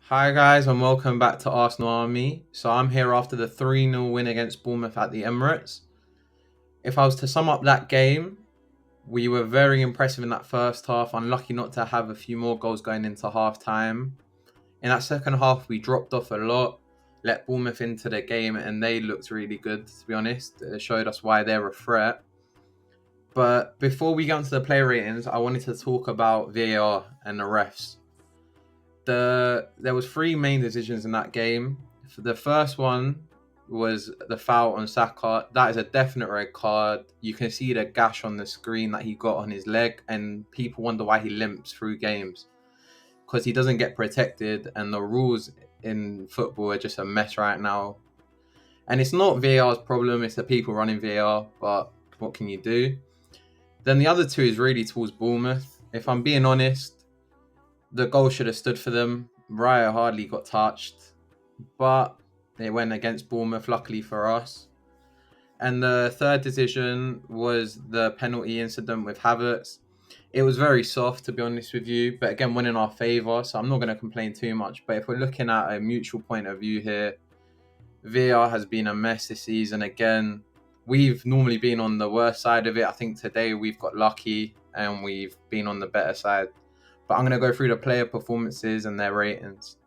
Hi guys and welcome back to Arsenal Army. So I'm here after the 3-0 win against Bournemouth at the Emirates. If I was to sum up that game, we were very impressive in that first half, unlucky not to have a few more goals going into half time. In that second half we dropped off a lot, let Bournemouth into the game and they looked really good, to be honest. It showed us why they're a threat. But before we get onto the player ratings, I wanted to talk about VAR and the refs. There was three main decisions in that game. The first one was the foul on Saka. That is a definite red card. You can see the gash on the screen that he got on his leg, and people wonder why he limps through games because he doesn't get protected. And the rules in football are just a mess right now. And it's not VAR's problem; it's the people running VAR. But what can you do? Then the other two is really towards Bournemouth. If I'm being honest, the goal should have stood for them. Raya hardly got touched, but it went against Bournemouth, luckily for us. And the third decision was the penalty incident with Havertz. It was very soft, to be honest with you, but again, went in our favour, so I'm not going to complain too much. But if we're looking at a mutual point of view here, VAR has been a mess this season. Again, we've normally been on the worst side of it. I think today we've got lucky and we've been on the better side. But I'm going to go through the player performances and their ratings.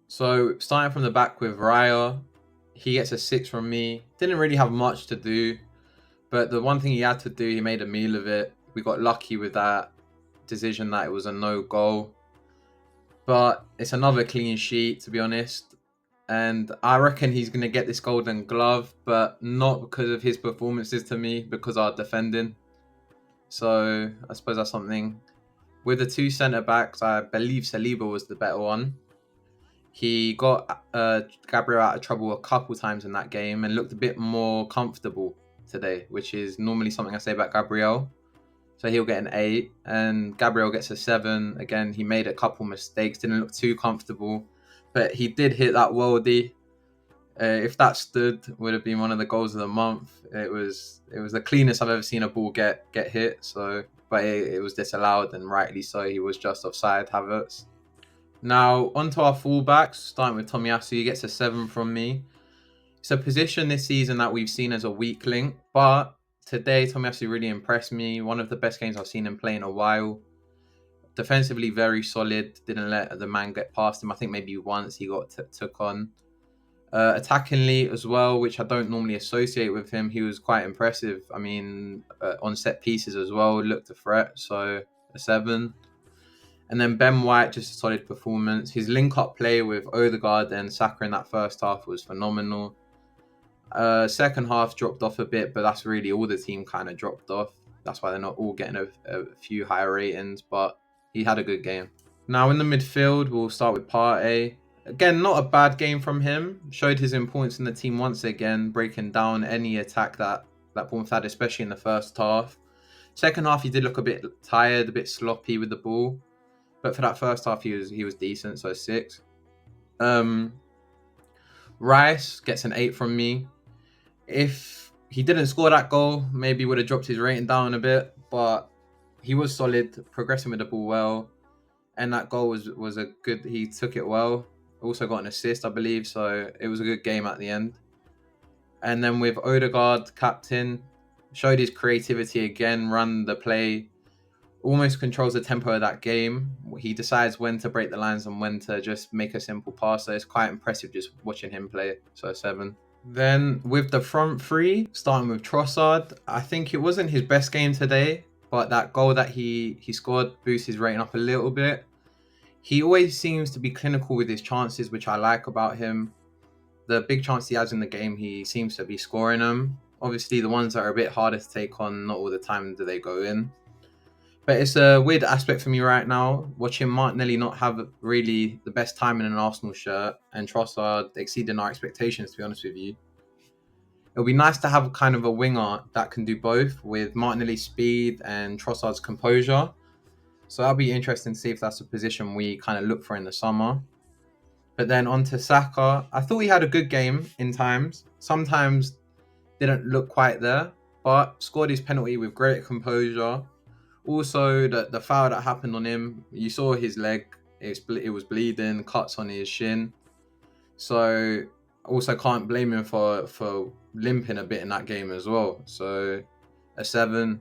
So starting from the back with Raya, he gets a 6 from me. Didn't really have much to do, but the one thing he had to do, he made a meal of it. We got lucky with that decision that it was a no goal. But it's another clean sheet, to be honest. And I reckon he's going to get this golden glove, but not because of his performances to me, because our defending. So I suppose that's something. With the two centre backs, I believe Saliba was the better one. He got Gabriel out of trouble a couple times in that game and looked a bit more comfortable today, which is normally something I say about Gabriel. So he'll get an 8, and Gabriel gets a 7. Again, he made a couple mistakes, didn't look too comfortable, but he did hit that worldie. If that stood, would have been one of the goals of the month. It was the cleanest I've ever seen a ball get hit. So, but it was disallowed, and rightly so. He was just offside, Havertz. Now onto our fullbacks, starting with Tomiyasu. He gets a 7 from me. It's a position this season that we've seen as a weak link, but today Tomiyasu really impressed me. One of the best games I've seen him play in a while. Defensively, very solid. Didn't let the man get past him. I think maybe once he got took on. Attackingly as well, which I don't normally associate with him, he was quite impressive. I mean, on set pieces as well, looked a threat. So a 7. And then Ben White, just a solid performance. His link-up play with Ødegaard and Saka in that first half was phenomenal. Second half dropped off a bit, but that's really all the team kind of dropped off. That's why they're not all getting a few higher ratings, but he had a good game. Now in the midfield, we'll start with Partey. Again, not a bad game from him. Showed his importance in the team once again, breaking down any attack that Bournemouth had, especially in the first half. Second half, he did look a bit tired, a bit sloppy with the ball. But for that first half, he was decent, so 6. Reiss gets an 8 from me. If he didn't score that goal, maybe would have dropped his rating down a bit. But he was solid, progressing with the ball well. And that goal was a good, he took it well. Also got an assist, I believe. So it was a good game at the end. And then with Ødegaard, captain, showed his creativity again, run the play, almost controls the tempo of that game. He decides when to break the lines and when to just make a simple pass. So it's quite impressive just watching him play. So 7. Then with the front three, starting with Trossard, I think it wasn't his best game today, but that goal that he scored boosts his rating up a little bit. He always seems to be clinical with his chances, which I like about him. The big chance he has in the game, he seems to be scoring them. Obviously, the ones that are a bit harder to take on, not all the time do they go in. But it's a weird aspect for me right now, watching Martinelli not have really the best time in an Arsenal shirt and Trossard exceeding our expectations, to be honest with you. It'll be nice to have kind of a winger that can do both with Martinelli's speed and Trossard's composure. So that'll be interesting to see if that's a position we kind of look for in the summer. But then on to Saka. I thought he had a good game in times. Sometimes didn't look quite there, but scored his penalty with great composure. Also, the foul that happened on him, you saw his leg. it was bleeding, cuts on his shin. So also can't blame him for limping a bit in that game as well. So a 7.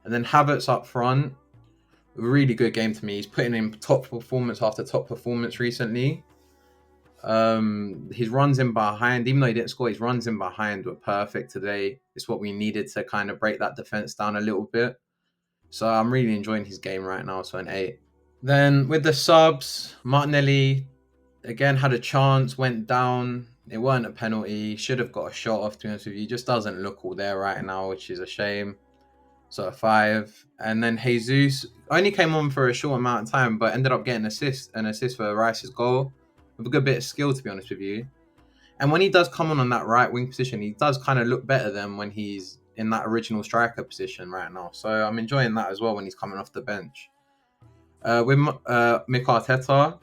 And then Havertz up front, really good game to me. He's putting in top performance after top performance recently. His runs in behind, even though he didn't score, his runs in behind were perfect today. It's what we needed to kind of break that defense down a little bit. So I'm really enjoying his game right now. So an 8. Then with the subs, Martinelli again had a chance, went down. It weren't a penalty. Should have got a shot off, to be honest with you. Just doesn't look all there right now, which is a shame. So a 5. And then Jesus only came on for a short amount of time, but ended up getting an assist for Reiss's goal with a good bit of skill, to be honest with you. And when he does come on that right wing position, he does kind of look better than when he's in that original striker position right now. So I'm enjoying that as well when he's coming off the bench. With Mikel Arteta,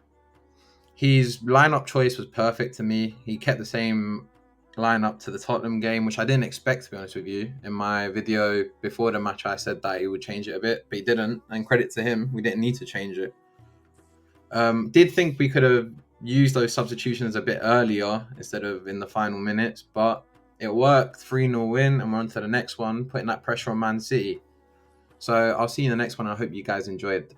his lineup choice was perfect to me. He kept the same lineup to the Tottenham game, which I didn't expect, to be honest with you. In my video before the match, I said that he would change it a bit, but he didn't. And credit to him, we didn't need to change it. Did think we could have used those substitutions a bit earlier instead of in the final minutes, but it worked. 3-0 win, and we're on to the next one, putting that pressure on Man City. So I'll see you in the next one. I hope you guys enjoyed.